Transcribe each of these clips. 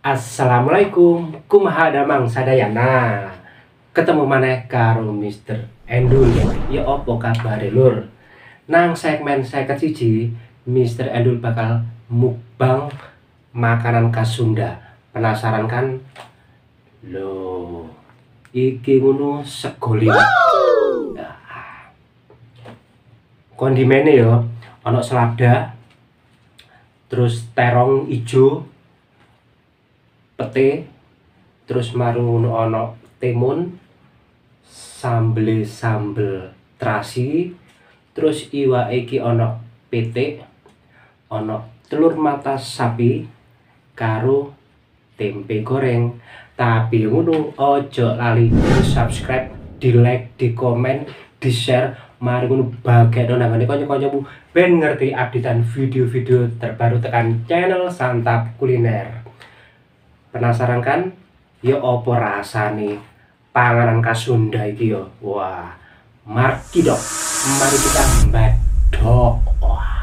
Assalamualaikum, kumaha damang sadayana. Ketemu maneh karo Mr. Endul. Ya opo kabare lur? Nang segmen 51, Mr. Endul bakal mukbang makanan khas Sunda. Penasaran kan? Loh, iki ngono sego liwet. Kondimene ya, ana selada, terus terong ijo, pete, terus marung ono timun, sambel terasi, terus iwak iki ono pitik, ono telur mata sapi karo tempe goreng. Tapi ngono ojo lali di subscribe, di like, di komen, di share. Mari ngono bagekno nangane kanca-kancamu ben ngerti updatean video-video terbaru tekan channel Santap Kuliner. Penasaran kan? Ya opo rasane panganan khas Sunda iki ya. Wah, marki dok. Mari kita mbadok. Wah.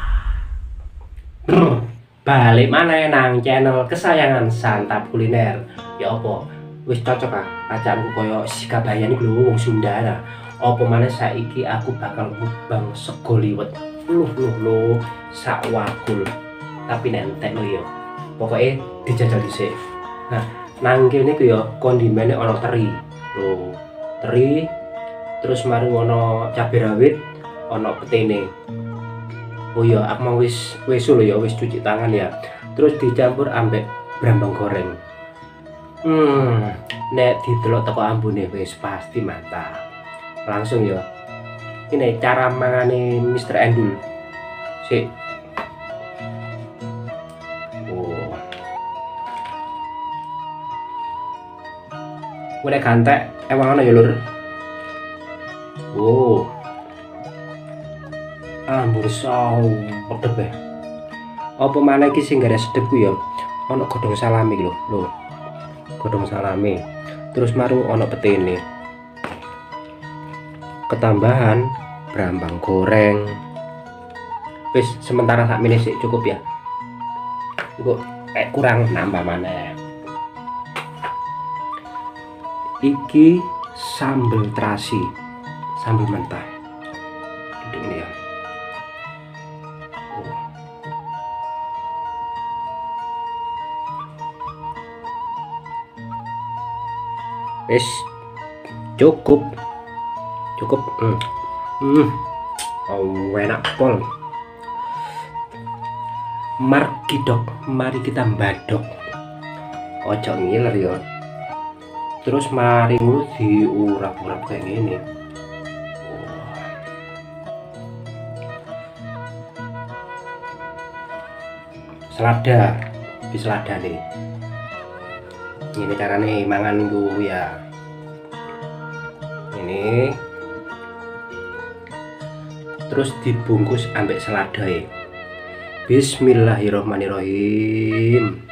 Balik mana nang channel kesayangan Santap Kuliner. Ya opo? Wis cocok ajaanku koyo Sikabayan iki lho wong Sunda. Nah, opo maneh saiki aku bakal mukbang sego liwet. Loh, sak wakul. Tapi nek entek lho ya. Pokoke dijajal dhisik. Nah, nang kene ku ya kondimene ana teri. Lho, teri terus mari ana cabai rawit, ana petene. Oh iya, aku mau wis lho ya, wis cuci tangan ya. Terus dicampur ambek brambang goreng. Nek didelok teko ambune wis pasti mantap. Langsung ya. Ini cara mangane Mr. Endul. Sik. Udah gantek emang ya lur. Ambur saw pedep ya. Apa maneh iki sing gara sedepku ya? Ana godhong salami lho. Godhong salami. Terus marung ana petene. Ketambahan brambang goreng. Wis sementara sak meneh sik cukup ya. Engko kurang nambah maneh. Iki sambel terasi, sambel mentah. Ini ya. Wis cukup. Enak pol. Margi dok, mari kita mbadok. Ojo ngiler ya. Terus mari ngono diurap-urap kayak gini. Selada, di selada nih. Ini caranya mangan gue ya. Ini. Terus dibungkus ambek selada ya. Bismillahirrohmanirrohim.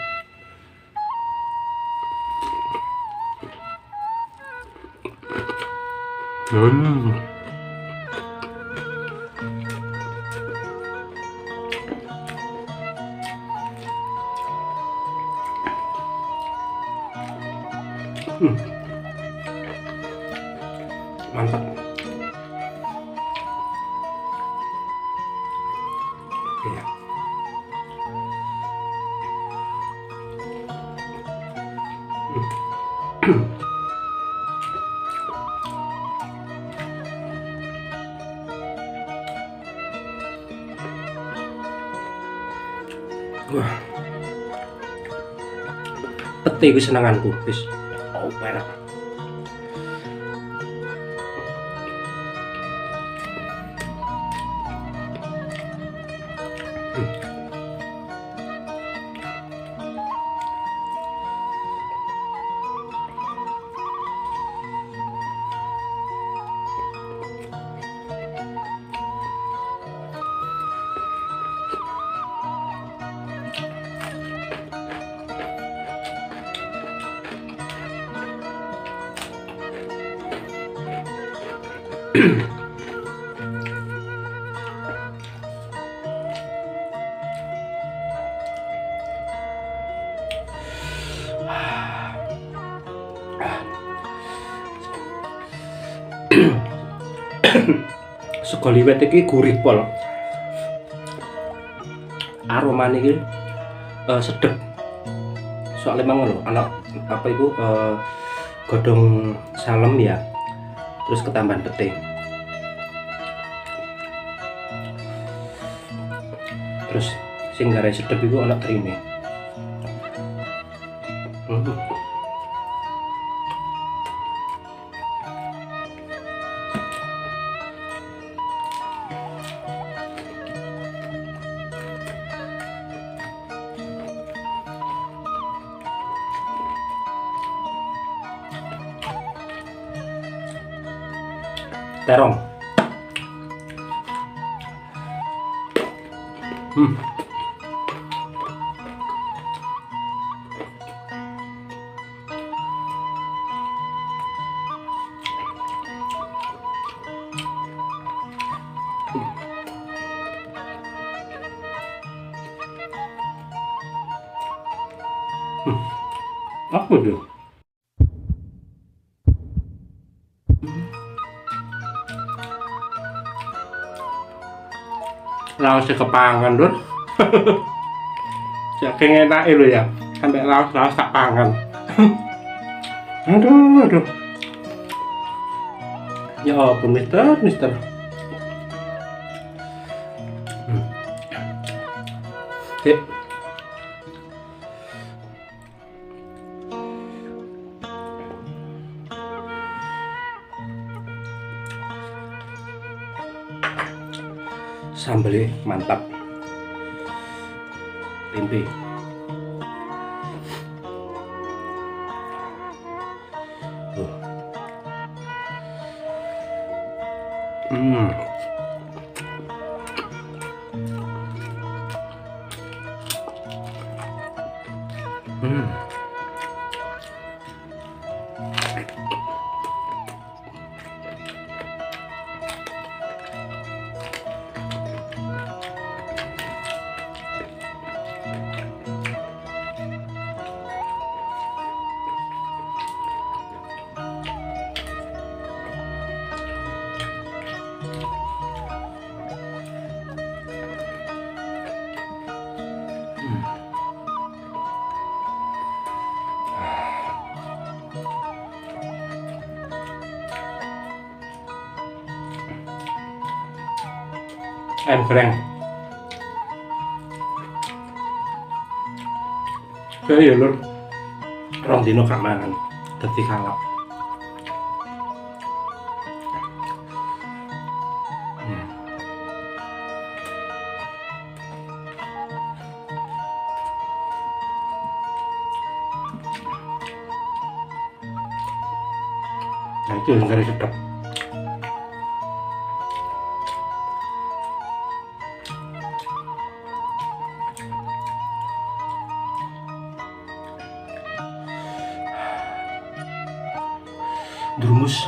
Mantap. Ya. Wah, peti ku senenganku wis. Enak. Sego liwet iki gurih pol. Aromane iki sedep. Soalnya emang ngono, ana apa itu godhong salem ya. Terus ketambahan pete. Terus sing gawe sedep iku ana krime. Terong. Apa tuh? Laos kepangan dun. Saking enake lho ya. Sampai laos tak pangan. Aduh. Ya ampun, mister. Sip. Sambelnya mantap. Tempe. Ayam goreng. Kayak ya lur, rong dino gak mangan, dadi kalap. Nah itu yang dari sedap. Drumus.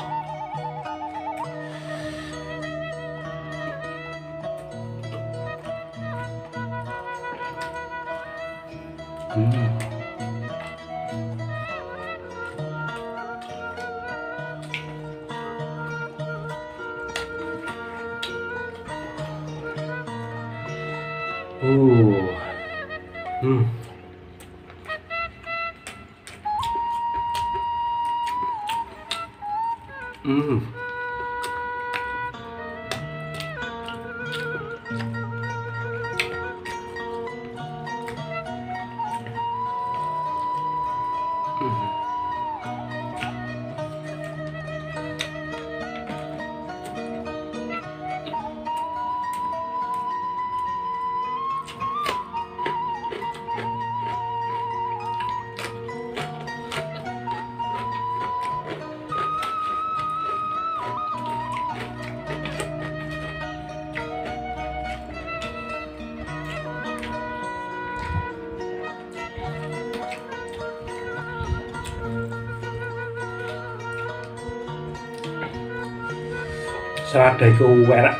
Selada itu enak.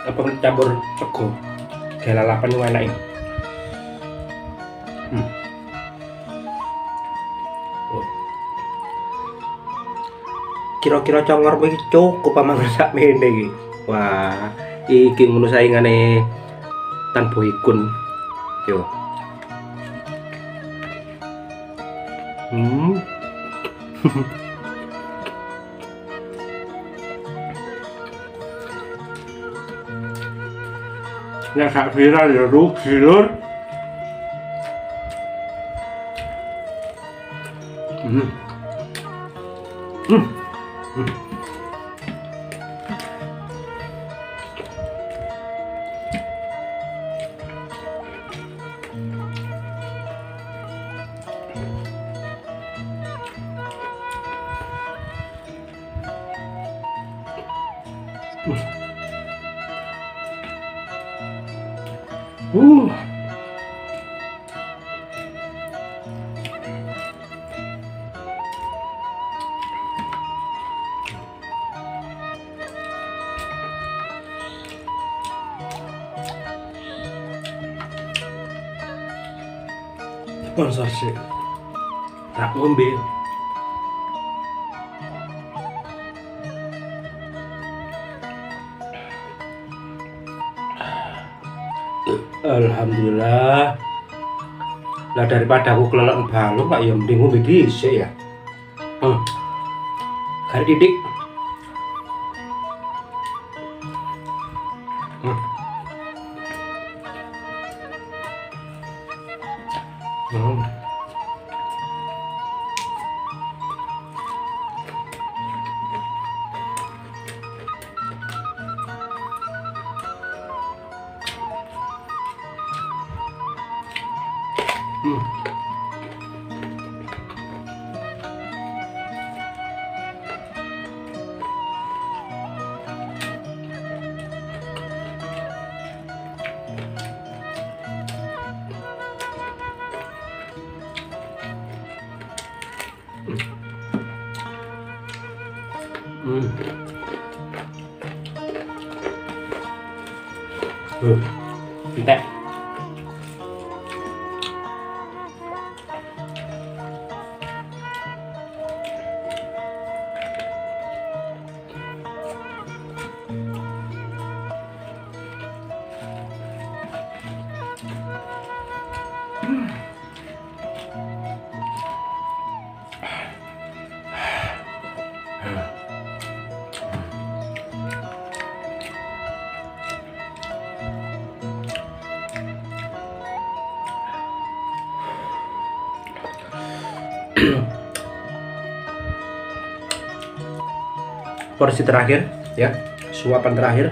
Apa campur sego. Kayak lalapan itu enak ini. kira-kira congor iki cukup pamangan sakmene iki. Wah, iki ngono saingane Tan Boykun. Yo. Nek gak viral ya rugi lur. Sponsorship tak ngombe. Alhamdulillah. Lah daripada aku kelelon balung Pak ya mending ngombe dhisik ya. Kari didik. Entek. Porsi terakhir ya, suapan terakhir.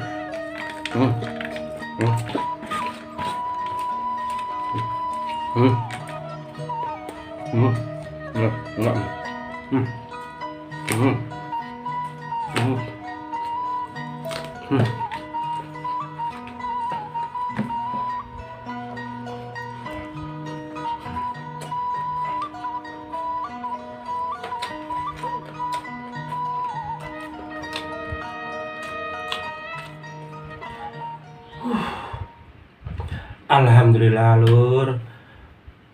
Alhamdulillah lur,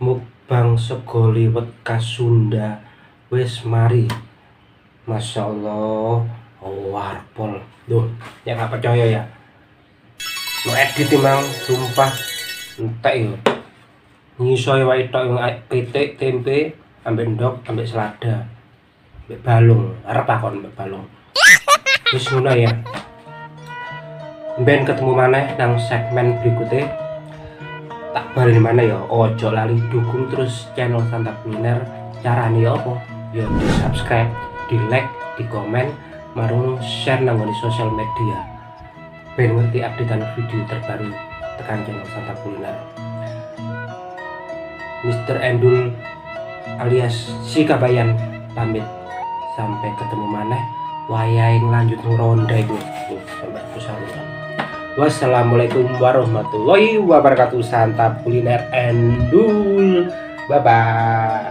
mukbang sego liwet khas Sunda wis mari. Masya Allah, warpol. Duh, ya gak percaya ya. Mau edit emang, sumpah entek yo. Ngisoy wae tok pitik, tempe, ambek ndok, ambek selada. Ambek balung, arep akon ambek balung. Wis ngono ya. Ben ketemu maneh nang segmen berikutnya. Tak balik mana ya, ojo lali dukung terus channel Santap Kuliner. Carane ya apa? Ya di subscribe, di like, di komen, marung share nang di sosial media. Ben ngerti updatean video terbaru tekan channel Santap Kuliner. Mr. Endul alias Si Kabayan pamit. Sampai ketemu maneh wayahe lanjut ronda iku. Sampai kesaruan. Wassalamualaikum warahmatullahi wabarakatuh. Santap Kuliner Endul. Bye bye.